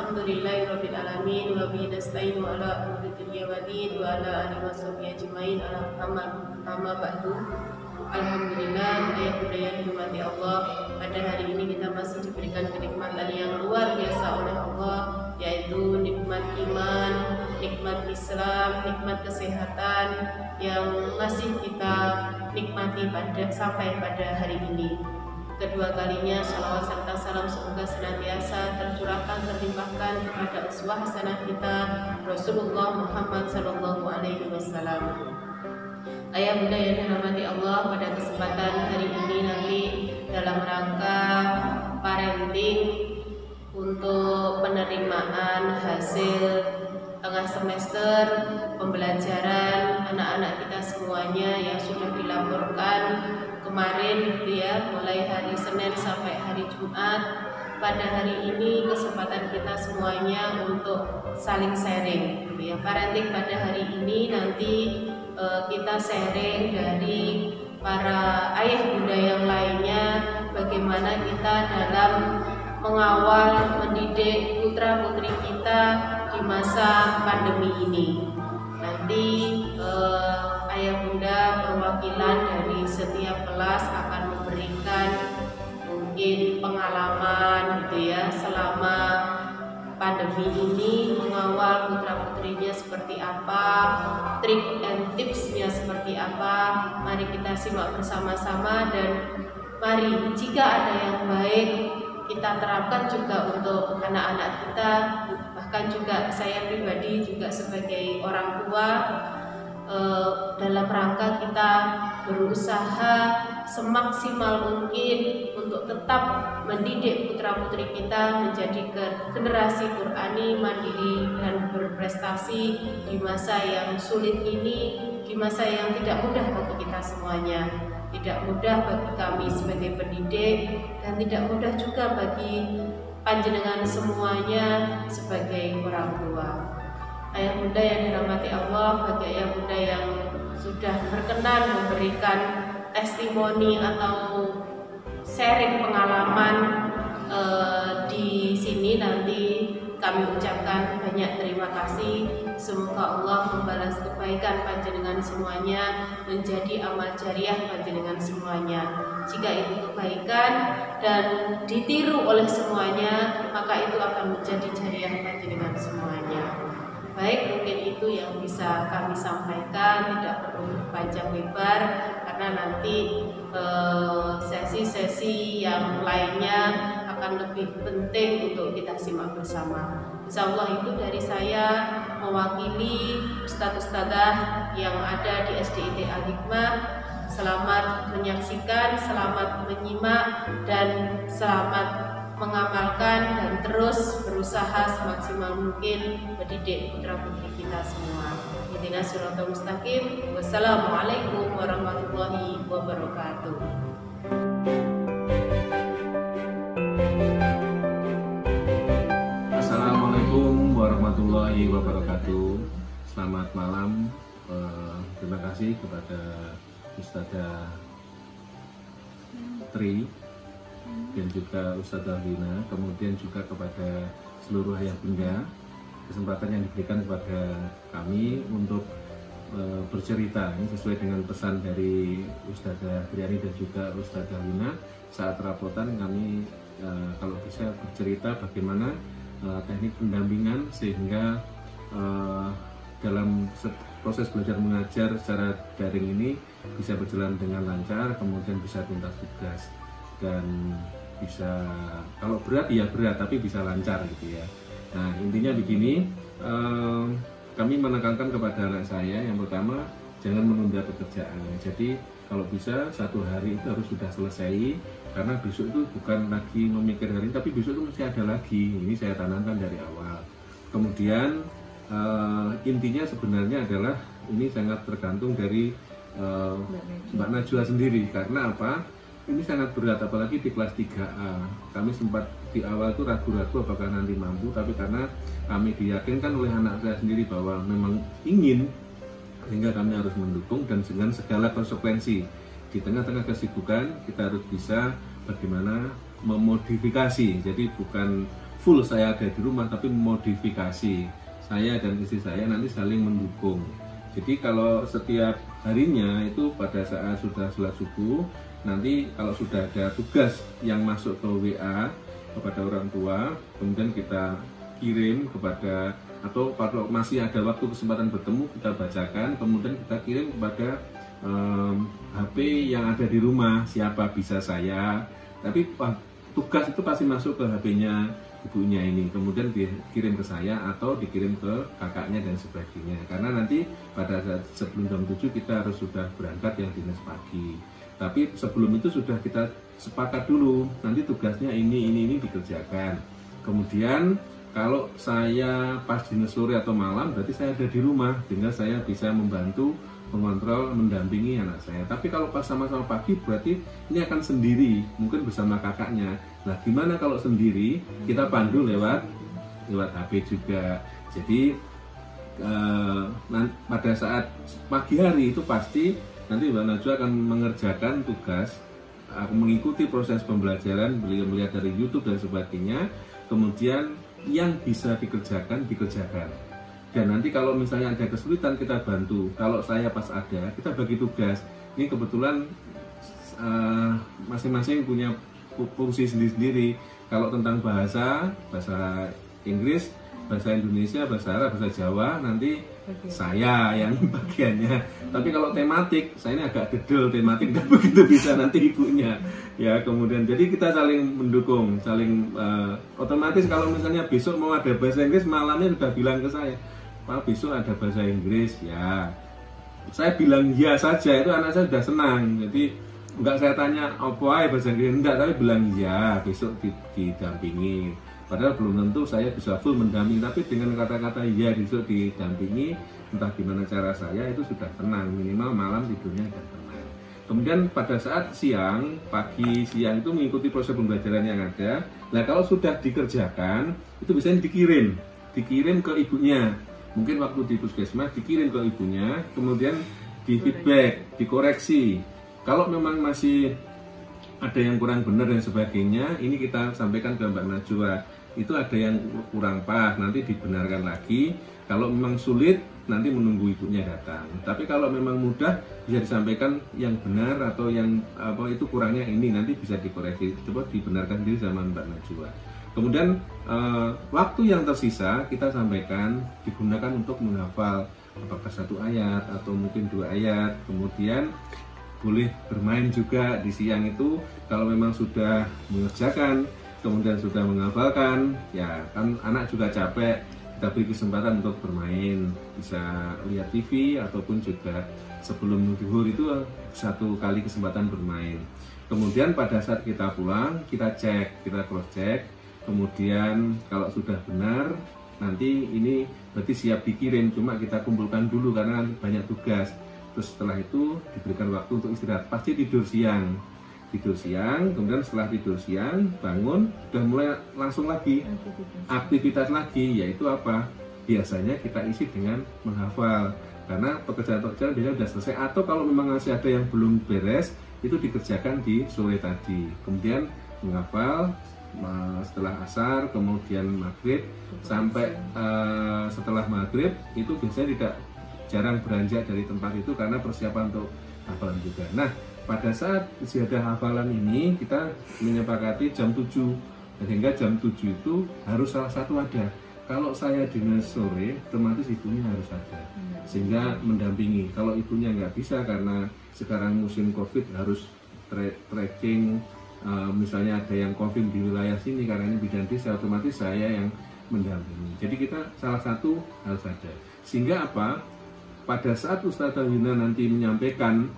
Alhamdulillahirabbil alamin wa bihi nasta'inu ala umuri dunya waddin wa ala alihi washabihi ajmain. Amma ba'du. Alhamdulillah, yang dihormati Allah, pada hari ini kita masih diberikan kenikmatan yang luar biasa oleh Allah, yaitu nikmat iman, nikmat Islam, nikmat kesehatan yang masih kita nikmati sampai pada hari ini. Kedua kalinya salawat serta salam semoga senantiasa tercurahkan, terlimpahkan kepada uswah hasanah kita Rasulullah Muhammad sallallahu alaihi wasallam. Ayah bunda yang dirahmati Allah, pada kesempatan hari ini nanti dalam rangka parenting untuk penerimaan hasil tengah semester pembelajaran anak-anak kita semuanya yang sudah dilaporkan kemarin mulai hari Senin sampai hari Jumat. Pada hari ini kesempatan kita semuanya untuk saling sharing parenting pada hari ini nanti kita sharing dari para ayah bunda yang lainnya bagaimana kita dalam mengawal mendidik putra putri kita di masa pandemi ini. Nanti ayah bunda perwakilan dari setiap kelas akan memberikan mungkin pengalaman selama pandemi ini mengawal putra putrinya seperti apa, trik dan tipsnya seperti apa. Mari kita simak bersama-sama dan mari jika ada yang baik kita terapkan juga untuk anak-anak kita. Bahkan juga saya pribadi juga sebagai orang tua dalam rangka kita berusaha semaksimal mungkin untuk tetap mendidik putra putri kita menjadi generasi Qur'ani mandiri dan berprestasi di masa yang sulit ini, di masa yang tidak mudah bagi kita semuanya, tidak mudah bagi kami sebagai pendidik dan tidak mudah juga bagi panjenengan semuanya sebagai orang tua. Ayah bunda yang dirahmati Allah, bagi ayah bunda yang sudah berkenan memberikan testimoni atau sharing pengalaman di sini, nanti kami ucapkan banyak terima kasih. Semoga Allah membalas kebaikan panjenengan semuanya menjadi amal jariah panjenengan semuanya. Jika itu kebaikan dan ditiru oleh semuanya, maka itu akan menjadi jariah panjenengan semuanya. Baik, mungkin itu yang bisa kami sampaikan, tidak perlu panjang lebar karena nanti sesi-sesi yang lainnya akan lebih penting untuk kita simak bersama. Insyaallah itu dari saya mewakili ustadz-ustadzah yang ada di SDIT Al-Hikmah. Selamat menyaksikan, selamat menyimak dan selamat mengamalkan dan terus berusaha semaksimal mungkin mendidik putra putri kita semua. Ihdinas siratal mustaqim. Wassalamualaikum warahmatullahi wabarakatuh. Assalamualaikum warahmatullahi wabarakatuh. Selamat malam. Terima kasih kepada Ustadzah Tri dan juga Ustadzah Wina, kemudian juga kepada seluruh ayah bunda, kesempatan yang diberikan kepada kami untuk bercerita. Ini sesuai dengan pesan dari Ustadzah Triani dan juga Ustadzah Wina. Saat rapotan kami kalau bisa bercerita bagaimana teknik pendampingan sehingga dalam proses belajar mengajar secara daring ini bisa berjalan dengan lancar, kemudian bisa tuntas tugas dan bisa, kalau berat ya berat tapi bisa lancar gitu ya. Nah intinya begini, kami menekankan kepada anak saya yang pertama jangan menunda pekerjaan. Jadi kalau bisa satu hari itu harus sudah selesai, karena besok itu bukan lagi memikir hari ini, tapi besok itu masih ada lagi. Ini saya tanamkan dari awal. Kemudian intinya sebenarnya adalah ini sangat tergantung dari Mbak Najwa sendiri. Karena apa? Ini sangat berat, apalagi di kelas 3A. Kami sempat di awal itu ragu-ragu apakah nanti mampu, tapi karena kami diyakinkan oleh anak saya sendiri bahwa memang ingin, sehingga kami harus mendukung dan dengan segala konsekuensi. Di tengah-tengah kesibukan kita harus bisa bagaimana memodifikasi. Jadi bukan full saya ada di rumah, tapi modifikasi. Saya dan istri saya nanti saling mendukung. Jadi kalau setiap harinya itu pada saat sudah sholat subuh, nanti kalau sudah ada tugas yang masuk ke WA kepada orang tua, kemudian kita kirim kepada, atau kalau masih ada waktu kesempatan bertemu, kita bacakan, kemudian kita kirim kepada HP yang ada di rumah, siapa bisa saya, tapi tugas itu pasti masuk ke HP-nya ibunya ini, kemudian dikirim ke saya atau dikirim ke kakaknya dan sebagainya, karena nanti pada saat sebelum jam 7 kita harus sudah berangkat yang dinas pagi, tapi sebelum itu sudah kita sepakat dulu, nanti tugasnya ini dikerjakan. Kemudian kalau saya pas dinas sore atau malam, berarti saya ada di rumah, sehingga saya bisa membantu, mengontrol, mendampingi anak saya. Tapi kalau pas sama-sama pagi, berarti ini akan sendiri, mungkin bersama kakaknya. Nah, gimana kalau sendiri? Kita pandu lewat HP juga. Jadi pada saat pagi hari itu pasti nanti Mbak Najwa akan mengerjakan tugas, mengikuti proses pembelajaran, beliau melihat dari YouTube dan sebagainya. Kemudian yang bisa dikerjakan. Dan nanti kalau misalnya ada kesulitan kita bantu. Kalau saya pas ada, kita bagi tugas. Ini kebetulan masing-masing punya fungsi sendiri-sendiri. Kalau tentang bahasa Inggris, bahasa Indonesia, bahasa Arab, bahasa Jawa, nanti saya yang bagiannya. Tapi kalau tematik, saya ini agak dedel tematik, dan begitu bisa nanti ibunya. Ya, kemudian jadi kita saling mendukung, saling otomatis kalau misalnya besok mau ada bahasa Inggris, malamnya sudah bilang ke saya, Pak, besok ada bahasa Inggris, ya. Saya bilang ya saja, itu anak saya sudah senang. Jadi enggak saya tanya apa bahasa Inggris, enggak, tapi bilang ya, besok didampingi. Padahal belum tentu saya bisa full mendampingi, tapi dengan kata-kata ya besok didampingi, entah gimana cara saya, itu sudah tenang, minimal malam tidurnya sudah tenang. Kemudian pada saat siang, pagi, siang itu mengikuti proses pembelajaran yang ada. Nah, kalau sudah dikerjakan, itu biasanya dikirim ke ibunya. Mungkin waktu di puskesmas dikirim ke ibunya, kemudian di feedback, dikoreksi. Kalau memang masih ada yang kurang benar dan sebagainya, ini kita sampaikan ke Mbak Najwa. Itu ada yang kurang pas, nanti dibenarkan lagi. Kalau memang sulit, nanti menunggu ibunya datang. Tapi kalau memang mudah, bisa disampaikan yang benar atau yang itu kurangnya ini, nanti bisa dikoreksi, coba dibenarkan diri sama Mbak Najwa. Kemudian waktu yang tersisa kita sampaikan digunakan untuk menghafal apakah 1 ayat atau mungkin 2 ayat. Kemudian boleh bermain juga di siang itu kalau memang sudah mengerjakan, kemudian sudah menghafalkan, ya kan anak juga capek, kita beri kesempatan untuk bermain, bisa lihat TV ataupun juga sebelum zuhur itu 1 kali kesempatan bermain. Kemudian pada saat kita pulang, kita cek, kita cross check. Kemudian kalau sudah benar, nanti ini berarti siap dikirim, cuma kita kumpulkan dulu karena banyak tugas. Terus setelah itu diberikan waktu untuk istirahat, pasti tidur siang, kemudian setelah tidur siang bangun, sudah mulai langsung lagi aktivitas lagi, yaitu apa? Biasanya kita isi dengan menghafal, karena pekerjaan-pekerjaan biasanya sudah selesai, atau kalau memang masih ada yang belum beres, itu dikerjakan di sore tadi. Kemudian menghafal setelah asar, kemudian maghrib, sampai setelah maghrib itu biasanya jarang beranjak dari tempat itu karena persiapan untuk hafalan juga. Nah, pada saat istiadah hafalan ini kita menyepakati jam 7, sehingga jam 7 itu harus salah satu ada. Kalau saya dinas sore, otomatis ibunya harus ada, sehingga mendampingi. Kalau ibunya nggak bisa karena sekarang musim COVID harus tracking, misalnya ada yang COVID di wilayah sini karena ini bidan desa, otomatis saya yang mendampingi. Jadi kita salah satu harus ada. Sehingga apa? Pada saat Ustazah Wina nanti menyampaikan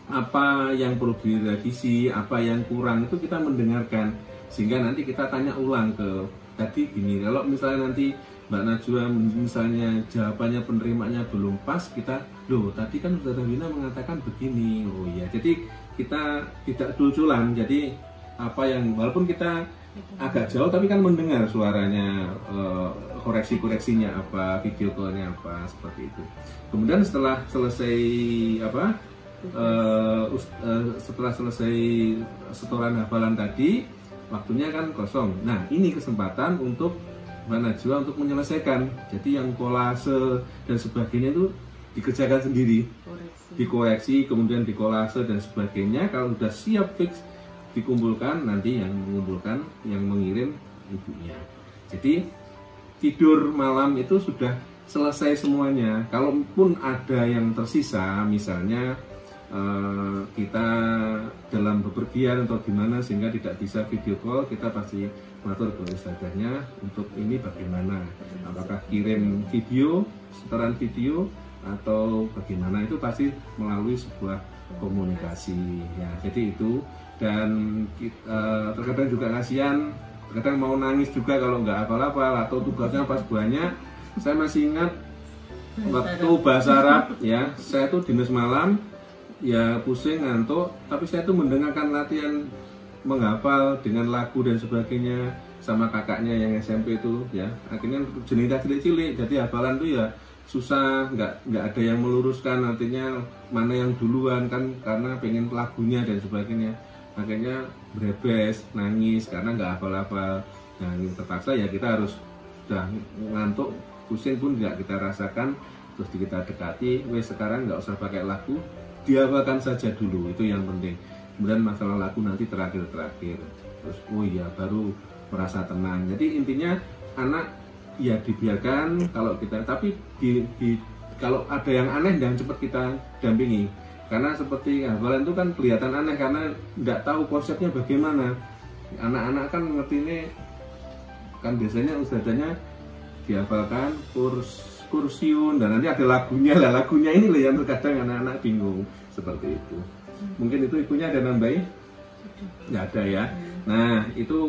apa yang perlu direvisi, apa yang kurang, itu kita mendengarkan. Sehingga nanti kita tanya ulang ke tadi gini, kalau misalnya nanti Mbak Najwa misalnya jawabannya penerimanya belum pas, kita loh tadi kan Ustazah Wina mengatakan begini, oh iya, jadi kita tidak duluculan. Jadi apa yang walaupun kita agak jauh tapi kan mendengar suaranya, koreksi-koreksinya apa, video call-nya apa, seperti itu. Kemudian setelah selesai setelah selesai setoran hafalan tadi, waktunya kan kosong. Nah, ini kesempatan untuk Najwa untuk menyelesaikan. Jadi yang kolase dan sebagainya itu dikerjakan sendiri, dikoreksi, kemudian dikolase dan sebagainya. Kalau sudah siap fix dikumpulkan, nanti yang mengumpulkan, yang mengirim ibunya. Jadi tidur malam itu sudah selesai semuanya. Kalaupun ada yang tersisa, misalnya kita dalam bepergian atau gimana sehingga tidak bisa video call, kita pasti matur ke ustadzahnya untuk ini bagaimana, apakah kirim video, setoran video atau bagaimana, itu pasti melalui sebuah komunikasi ya. Jadi itu, dan terkadang juga kasihan, terkadang mau nangis juga kalau nggak hafal-hafal atau tugasnya pas banyak. Saya masih ingat waktu bahasa Arab ya, saya tuh dinas malam ya, pusing, ngantuk, tapi saya tuh mendengarkan latihan menghafal dengan lagu dan sebagainya sama kakaknya yang SMP itu ya. Akhirnya jenita cilik-cilik, jadi hafalan tuh ya susah, nggak ada yang meluruskan artinya mana yang duluan kan, karena pengen lagunya dan sebagainya. Akhirnya berebes, nangis karena nggak hafal-hafal. Nah, terpaksa ya kita harus sudah ngantuk, pusing pun nggak kita rasakan, terus kita dekati, wes sekarang nggak usah pakai lagu, dihafalkan saja dulu, itu yang penting. Kemudian masalah lagu nanti terakhir, terus oh iya baru merasa tenang. Jadi intinya anak ya dibiarkan kalau kita, tapi kalau ada yang aneh jangan cepat kita dampingi, karena seperti hafalan itu kan kelihatan aneh karena tidak tahu konsepnya bagaimana. Anak-anak kan ngerti ini kan biasanya ustadzanya dihafalkan kursiun dan nanti ada lagunya lah, lagunya ini loh yang terkadang anak-anak bingung seperti itu. Mungkin itu ibunya ada nambahin? Nggak ada ya. Nah itu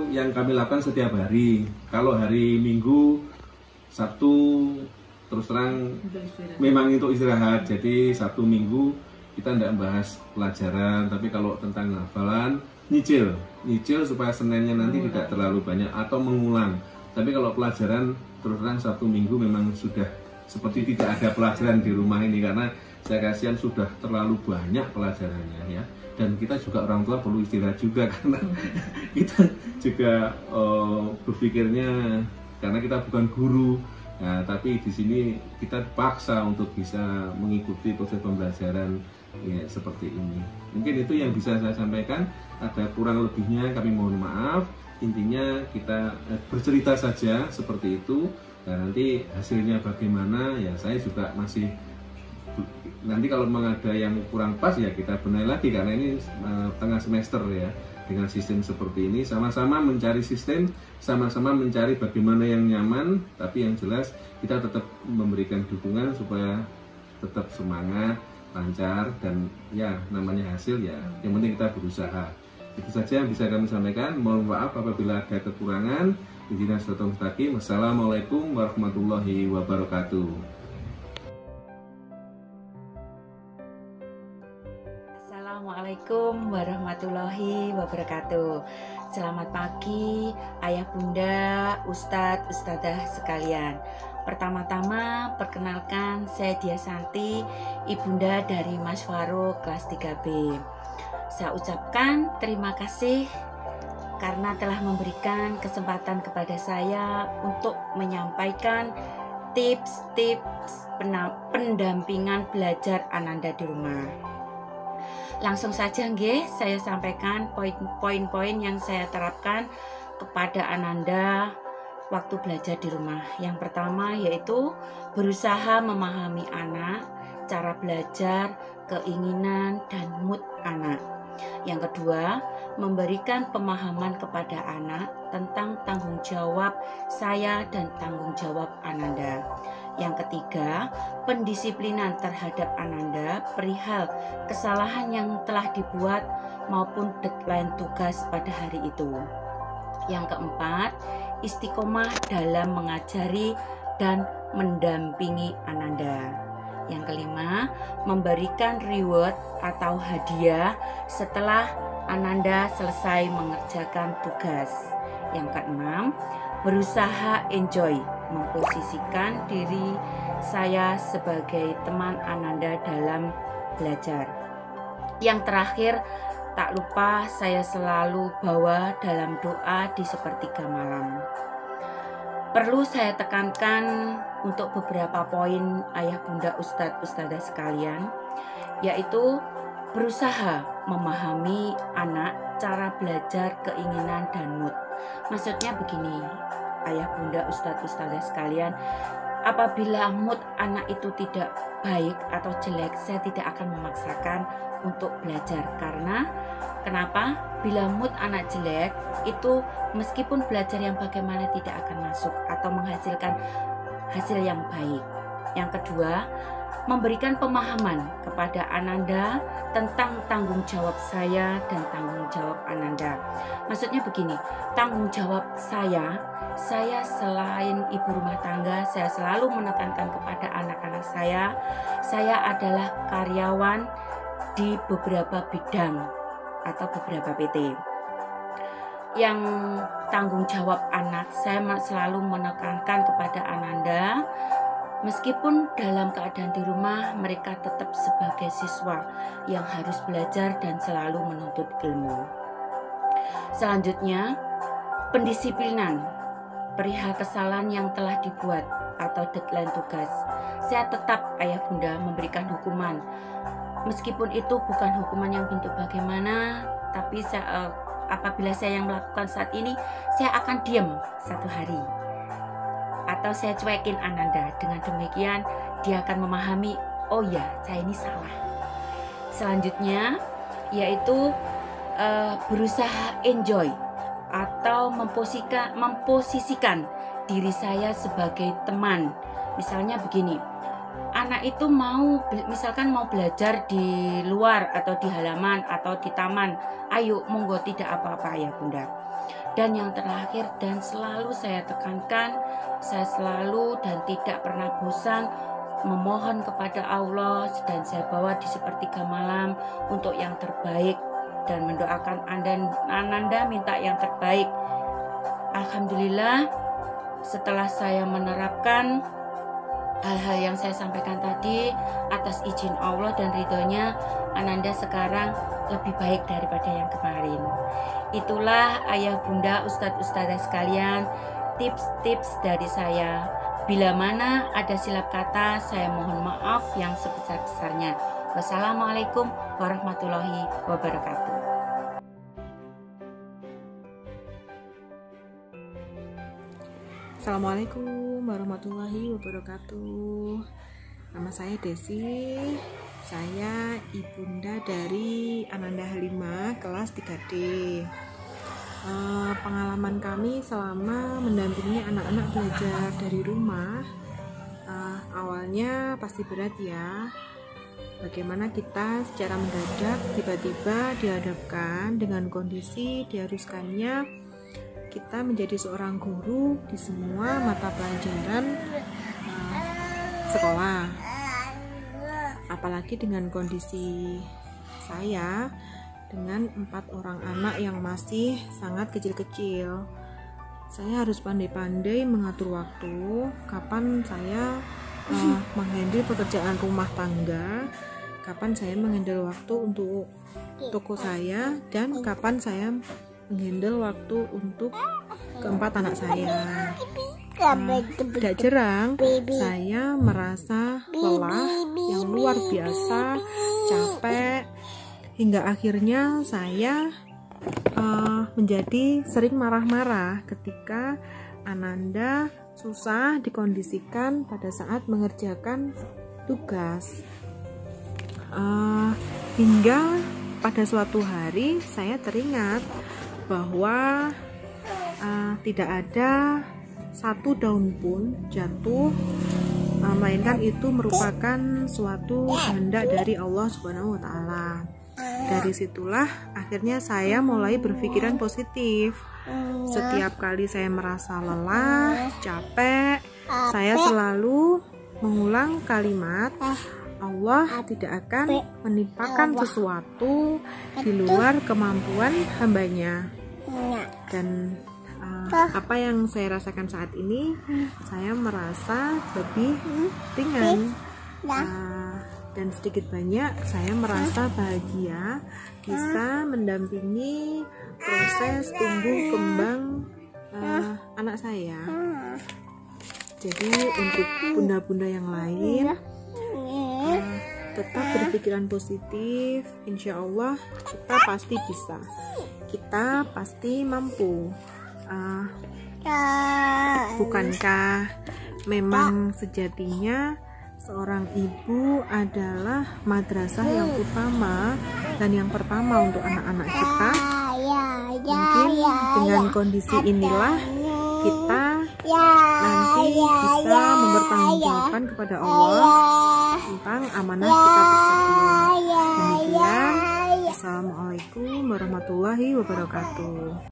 yang kami lakukan setiap hari. Kalau hari Minggu, Sabtu terus terang memang itu istirahat. Jadi Sabtu Minggu kita tidak bahas pelajaran, tapi kalau tentang hafalan nyicil supaya Seninnya nanti tidak terlalu banyak atau mengulang. Tapi kalau pelajaran terus terang Sabtu Minggu memang sudah seperti tidak ada pelajaran di rumah ini, karena saya kasihan sudah terlalu banyak pelajarannya ya. Dan kita juga orang tua perlu istirahat juga karena kita juga berpikirnya karena kita bukan guru. Nah, tapi di sini kita paksa untuk bisa mengikuti proses pembelajaran ya, seperti ini. Mungkin itu yang bisa saya sampaikan. Ada kurang lebihnya kami mohon maaf. Intinya kita bercerita saja seperti itu, dan nanti hasilnya bagaimana ya saya juga masih, nanti kalau memang ada yang kurang pas ya kita benahi lagi, karena ini tengah semester ya. Dengan sistem seperti ini sama-sama mencari sistem, sama-sama mencari bagaimana yang nyaman, tapi yang jelas kita tetap memberikan dukungan supaya tetap semangat, lancar, dan ya namanya hasil ya yang penting kita berusaha. Itu saja yang bisa kami sampaikan. Mohon maaf apabila ada kekurangan. Wassalamualaikum warahmatullahi wabarakatuh. Assalamualaikum warahmatullahi wabarakatuh. Selamat pagi ayah bunda, ustadz, ustadzah sekalian. Pertama-tama perkenalkan saya Dia Santi, ibunda dari Mas Farouk kelas 3B. Saya ucapkan terima kasih karena telah memberikan kesempatan kepada saya untuk menyampaikan tips-tips pendampingan belajar Ananda di rumah. Langsung saja nggih, saya sampaikan poin-poin yang saya terapkan kepada Ananda waktu belajar di rumah. Yang pertama yaitu berusaha memahami anak, cara belajar, keinginan, dan mood anak. Yang kedua, memberikan pemahaman kepada anak tentang tanggung jawab saya dan tanggung jawab Ananda. Yang ketiga, pendisiplinan terhadap Ananda perihal kesalahan yang telah dibuat maupun deadline tugas pada hari itu. Yang keempat, istiqomah dalam mengajari dan mendampingi Ananda. Yang kelima, memberikan reward atau hadiah setelah Ananda selesai mengerjakan tugas. Yang keenam, berusaha enjoy, memposisikan diri saya sebagai teman Ananda dalam belajar. Yang terakhir, tak lupa saya selalu bawa dalam doa di sepertiga malam. Perlu saya tekankan untuk beberapa poin ayah bunda ustadz ustadzah sekalian, yaitu berusaha memahami anak cara belajar, keinginan dan mood. Maksudnya begini, ayah bunda ustadz ustadzah sekalian, apabila mood anak itu tidak baik atau jelek, saya tidak akan memaksakan untuk belajar. Karena kenapa? Bila mood anak jelek, itu meskipun belajar yang bagaimana tidak akan masuk atau menghasilkan hasil yang baik. Yang kedua, memberikan pemahaman kepada Ananda tentang tanggung jawab saya dan tanggung jawab Ananda. Maksudnya begini, tanggung jawab saya selain ibu rumah tangga, saya selalu menekankan kepada anak-anak saya adalah karyawan di beberapa bidang atau beberapa PT. Yang tanggung jawab anak, saya selalu menekankan kepada Ananda, meskipun dalam keadaan di rumah, mereka tetap sebagai siswa yang harus belajar dan selalu menuntut ilmu. Selanjutnya, pendisiplinan perihal kesalahan yang telah dibuat atau deadline tugas. Saya tetap ayah bunda memberikan hukuman, meskipun itu bukan hukuman yang bentuk bagaimana, tapi apabila saya yang melakukan saat ini, saya akan diam 1 hari atau saya cuekin Ananda. Dengan demikian dia akan memahami, oh ya, saya ini salah. Selanjutnya yaitu berusaha enjoy atau memposisikan diri saya sebagai teman. Misalnya begini, anak itu misalkan mau belajar di luar atau di halaman atau di taman, ayo monggo, tidak apa-apa ya bunda. Dan yang terakhir dan selalu saya tekankan, saya selalu dan tidak pernah bosan memohon kepada Allah, dan saya bawa di sepertiga malam untuk yang terbaik dan mendoakan Ananda minta yang terbaik. Alhamdulillah, setelah saya menerapkan hal-hal yang saya sampaikan tadi, atas izin Allah dan ridhonya, Ananda sekarang lebih baik daripada yang kemarin. Itulah ayah bunda ustadz ustadzah sekalian, tips-tips dari saya. Bila mana ada silap kata, saya mohon maaf yang sebesar-besarnya. Wassalamualaikum warahmatullahi wabarakatuh. Assalamualaikum warahmatullahi wabarakatuh. Nama saya Desi. Saya ibunda dari Ananda Halimah kelas 3D. Pengalaman kami selama mendampingi anak-anak belajar dari rumah, awalnya pasti berat ya. Bagaimana kita secara mendadak tiba-tiba dihadapkan dengan kondisi diharuskannya kita menjadi seorang guru di semua mata pelajaran sekolah. Apalagi dengan kondisi saya dengan 4 orang anak yang masih sangat kecil-kecil. Saya harus pandai-pandai mengatur waktu, kapan saya menghandle pekerjaan rumah tangga, kapan saya menghandle waktu untuk toko saya, dan kapan saya menghandle waktu untuk keempat anak saya. Tidak jarang saya merasa lelah yang luar biasa, capek, hingga akhirnya saya menjadi sering marah-marah ketika Ananda susah dikondisikan pada saat mengerjakan tugas. Hingga pada suatu hari saya teringat bahwa tidak ada satu daun pun jatuh, melainkan itu merupakan suatu kehendak dari Allah Subhanahu wa Ta'ala. Dari situlah akhirnya saya mulai berpikiran positif. Setiap kali saya merasa lelah, capek, saya selalu mengulang kalimat, Allah tidak akan menimpakan sesuatu di luar kemampuan hambanya. Dan apa yang saya rasakan saat ini, saya merasa lebih ringan. dan sedikit banyak saya merasa bahagia bisa mendampingi proses tumbuh kembang anak saya. Jadi untuk bunda-bunda yang lain, tetap berpikiran positif. Insya Allah kita pasti bisa, kita pasti mampu. Bukankah memang sejatinya seorang ibu adalah madrasah yang utama dan yang pertama untuk anak-anak kita? Mungkin dengan kondisi inilah kita nanti bisa mempertanggungjawabkan kepada Allah tentang amanah kita tersebut. Demikian, Assalamualaikum warahmatullahi wabarakatuh.